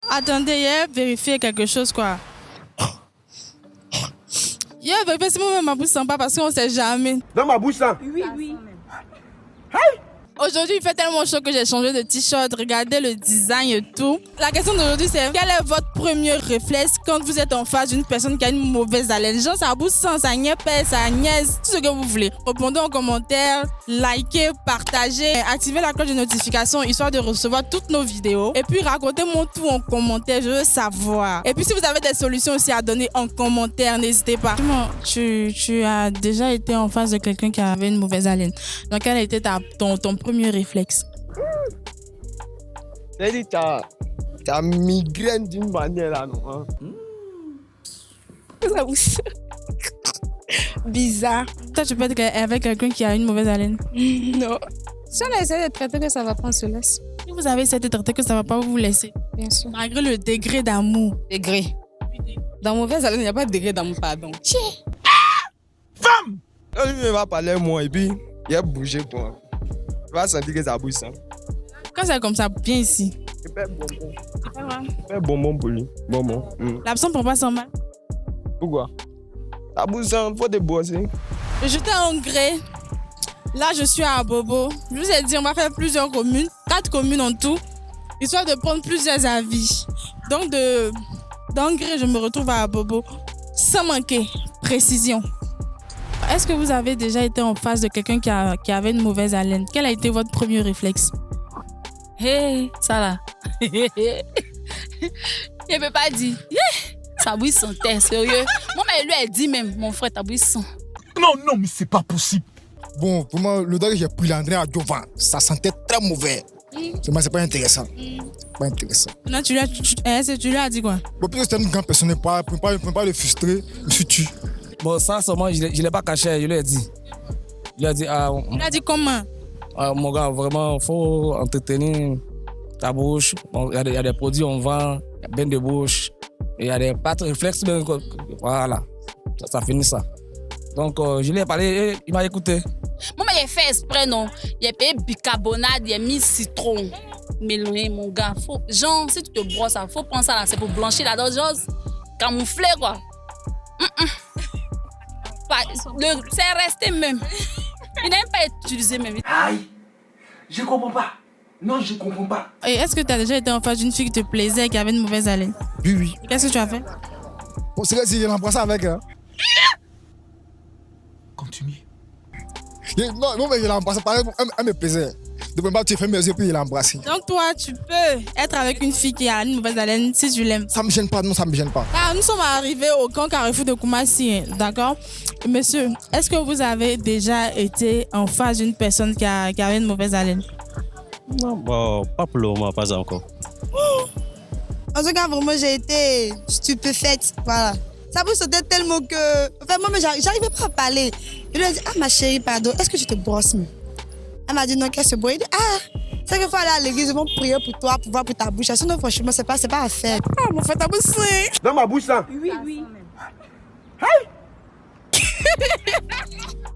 Attendez, il a vérifié quelque chose, quoi. Il a vérifié si moi-même ma bouche sent pas parce qu'on ne sait jamais. Dans ma bouche, ça. Oui. Aujourd'hui, il fait tellement chaud que j'ai changé de t-shirt. Regardez le design et tout. La question d'aujourd'hui, c'est quel est votre premier réflexe quand vous êtes en face d'une personne qui a une mauvaise haleine? Genre, ça bout sent, ça niaise, ça niaise, tout ce que vous voulez. Répondez en commentaire, likez, partagez, activez la cloche de notification histoire de recevoir toutes nos vidéos. Et puis, racontez-moi tout en commentaire, je veux savoir. Et puis, si vous avez des solutions aussi à donner en commentaire, n'hésitez pas. Tu as déjà été en face de quelqu'un qui avait une mauvaise haleine. Donc, quel a été ton premier réflexe? C'est-à-dire que tu as migraine d'une manière là, non? Hein? Ça vous bizarre. Toi, tu peux être avec quelqu'un qui a une mauvaise haleine. Non. Si on a essayé de traiter que ça va pas, on se laisse. Si vous avez essayé de traiter que ça va pas vous laisser, Bien sûr. malgré le degré d'amour. Degré. Dans mauvaise haleine, il n'y a pas de degré d'amour, pardon. Femme! Quand lui va parler moi et puis il a bougé quoi. Tu vas sentir que ça bouge ça. Quand c'est comme ça, viens ici. Je fais bonbon. Fais bonbon pour lui. Bonbon. L'absent pour pas s'en mal. Pourquoi? Ça bouge ça, il faut te brosser. J'étais en gré. Là, je suis à Bobo. Je vous ai dit, on va faire plusieurs communes, 4 communes en tout, histoire de prendre plusieurs avis. Donc, d'engrais, je me retrouve à Bobo, sans manquer. Précision. Est-ce que vous avez déjà été en face de quelqu'un qui avait une mauvaise haleine? Quel a été votre premier réflexe? Hé, ça là. Il ne peut pas dire. Ça bouille son terre, sérieux. Moi, mais lui, elle dit même, mon frère, t'as bouille son. Non, mais c'est pas possible. Bon, vraiment, le que j'ai pris l'André à Jovan, ça sentait très mauvais. C'est pas intéressant. Pas intéressant. Non, tu lui as dit quoi? Bon, puisque c'était une grande personne, pour ne pas le frustrer, je me suis tué. Bon, ça, seulement, je ne l'ai pas caché, je lui ai dit. Je lui ai dit, Il a dit comment? Mon gars, vraiment, il faut entretenir ta bouche. Bon, il y a des produits, on vend, il y a bien de bouche. Il y a des pâtes réflexes, voilà. Ça finit ça. Donc, je lui ai parlé, il m'a écouté. Moi, mais il a fait exprès, non. Il a payé bicarbonate, il a mis citron. Mélangé, mon gars. Genre, si tu te brosses, il faut prendre ça là, c'est pour blanchir la dose, genre, camoufler, quoi. C'est resté même. Il n'a même pas utilisé même. Aïe, je comprends pas. Non, je comprends pas. Et est-ce que tu as déjà été en face d'une fille qui te plaisait et qui avait une mauvaise haleine? Oui. Qu'est-ce que tu as fait? Bon, c'est que si je l'embrassais avec. Hein. Continue. Non, mais je l'embrassais, elle me plaisait. De même, tu fais mes yeux puis je l'embrasse. Donc toi, tu peux être avec une fille qui a une mauvaise haleine si tu l'aimes. Ça me gêne pas, non, ça me gêne pas. Ah, nous sommes arrivés au camp Carrefour de Koumassi, hein, d'accord? Monsieur, est-ce que vous avez déjà été en face d'une personne qui avait une mauvaise haleine? Non, bon, pas pour le moment, pas encore. En tout cas, vraiment, j'ai été stupéfaite. Voilà. Ça vous sautait tellement que. Enfin, moi, j'arrivais pas à parler. Je lui ai dit, ah, ma chérie, pardon, est-ce que tu te brosses? Elle m'a dit, non, qu'elle se brosse. Il dit, ah, c'est qu'il faut aller à l'église, ils vont prier pour toi, pour voir pour ta bouche. Sinon, franchement, c'est pas à faire. Ah, mon frère, ta bouche, c'est... Dans ma bouche, ça. Oui.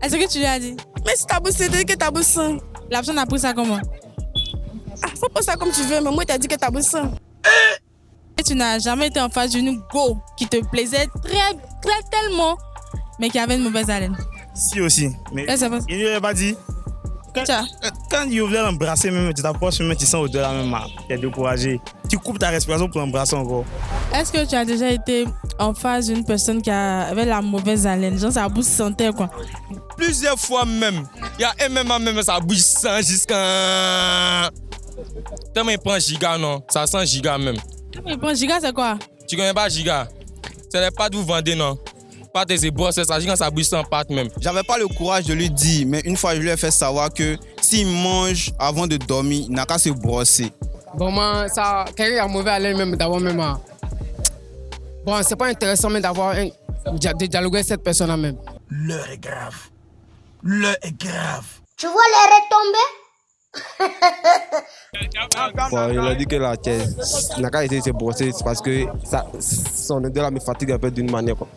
Est-ce que tu lui as dit? Mais si ta bouche, c'est que ta bouche sent. La personne a pris ça comment? Ah, faut pas ça comme tu veux, mais moi, t'as dit que ta bouche sent. Et tu n'as jamais été en face d'une go qui te plaisait tellement, mais qui avait une mauvaise haleine? Si aussi. Mais Qu'est-ce que ça passe? il lui a pas dit. Quand il voulait l'embrasser, même, tu t'approches, même, tu sens au-delà, même, tu es découragé. Tu coupes ta respiration pour l'embrasser encore. Est-ce que tu as déjà été en face d'une personne qui avait la mauvaise haleine? Genre, sa bouche sentait quoi? Plusieurs fois même. Il y a un même, ça bouge sans jusqu'à. Tellement il prend giga, non? Ça sent giga même. Mais bon, giga, c'est quoi? Tu connais pas giga? C'est les pâtes que vous vendez, non? Pâtes et brosses, ça giga, ça bouge sans pâte même. J'avais pas le courage de lui dire, mais une fois je lui ai fait savoir que s'il mange avant de dormir, il n'a qu'à se brosser. Bon, moi, ça, quelqu'un qui a mauvais haleine même d'avoir même. Bon, c'est pas intéressant même d'avoir de dialoguer avec cette personne-là même. L'heure est grave. L'heure est grave. Tu vois les retombées? Bon, il a dit que la chaise n'a qu'à essayer de se brosser, c'est parce que son odeur me fatigue un peu d'une manière. Quoi.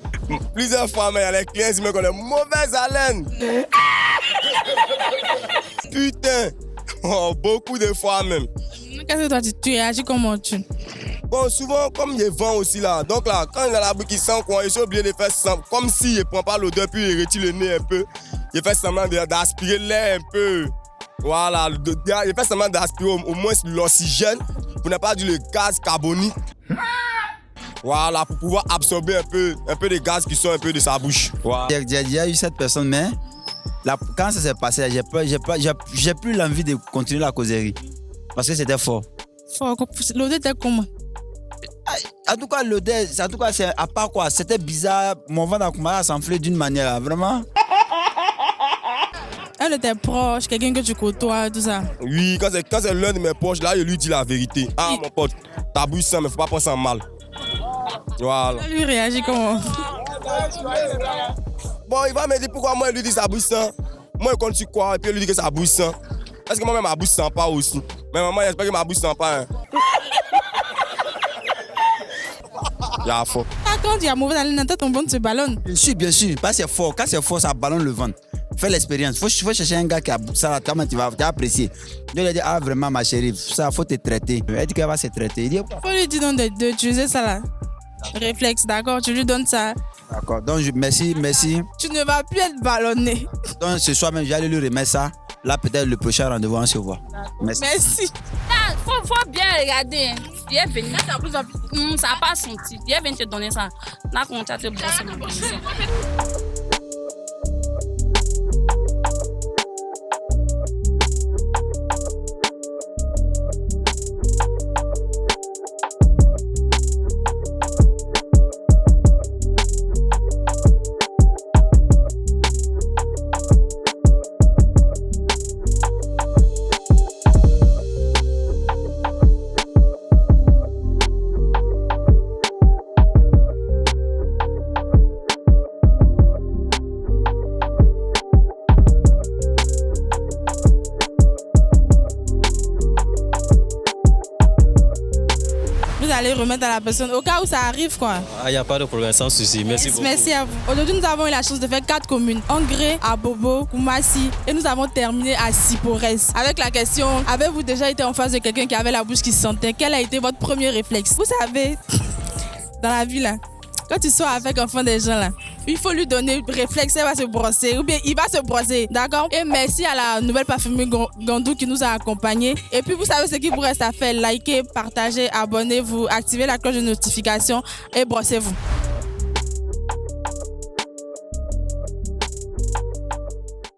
Plusieurs fois, mais il y a les clients qui me connaissent mauvaise haleine. Putain, beaucoup de fois même. Qu'est-ce que toi, tu réagis comment tu? Bon, souvent, comme il vend aussi là, donc là, quand il a la bouche qui sent quoi, il est obligé de faire semblant, comme s'il ne prend pas l'odeur, puis il retire le nez un peu. Il fait semblant d'aspirer l'air un peu. Voilà, il fait semblant d'aspirer au moins l'oxygène pour ne pas dire le gaz carbonique. Voilà, pour pouvoir absorber un peu de gaz qui sont un peu de sa bouche. Voilà. J'ai déjà eu cette personne, mais quand ça s'est passé, j'ai plus l'envie de continuer la causerie. Parce que c'était fort. L'odeur était comment? En tout cas, l'odeur, c'est à part quoi, c'était bizarre. Mon ventre a commencé à s'enfler d'une manière, là, vraiment. Elle était proche, quelqu'un que tu côtoies, tout ça. Oui, quand c'est l'un de mes proches, là, je lui dis la vérité. Ah, mon pote, ta bouche sent, mais faut pas penser en mal. Voilà. Elle lui réagit comment? Bon, il va me dire pourquoi moi, il lui dit sa bouche sent. Moi, je continue quoi, et puis il lui dit que sa bouche sent. Est-ce que moi-même, ma bouche sent pas aussi? Mais maman, j'espère que ma bouche sent pas. Hein. Il y a faux. Quand il y a mauvais haleine, ton ventre se ballonne. Bien sûr. Parce que c'est fort. Quand c'est fort, ça ballonne le ventre. Fais l'expérience. Faut chercher un gars qui a ça, tu vas apprécier. Je lui ai dit, ah vraiment ma chérie, ça faut te traiter. Elle dit qu'elle va se traiter. Il dit, faut lui dire d'utiliser ça là. Réflexe, d'accord? Tu lui donnes ça. D'accord. Donc merci. Tu ne vas plus être ballonné. Donc ce soir même, j'allais lui remettre ça. Là peut-être le prochain rendez-vous, on se voit. Merci. Faut bien regarder. Il est venu. Ça n'a pas senti. Il est venu te donner ça. Là, quand tu as te brosser ma bouche. Allez remettre à la personne au cas où ça arrive quoi. Il n'y a pas de problème, sans souci. Merci beaucoup. Merci à vous. Aujourd'hui, nous avons eu la chance de faire 4 communes. Angré, Abobo, Koumassi et nous avons terminé à Sipores. Avec la question, avez-vous déjà été en face de quelqu'un qui avait la bouche qui sentait? Quel a été votre premier réflexe? Vous savez, dans la vie là, quand tu sors avec un fond des gens là, il faut lui donner le réflexe, elle va se brosser ou bien il va se brosser, d'accord? Et merci à la nouvelle parfumerie Gandou qui nous a accompagnés. Et puis vous savez ce qu'il vous reste à faire, likez, partagez, abonnez-vous, activez la cloche de notification et brossez-vous.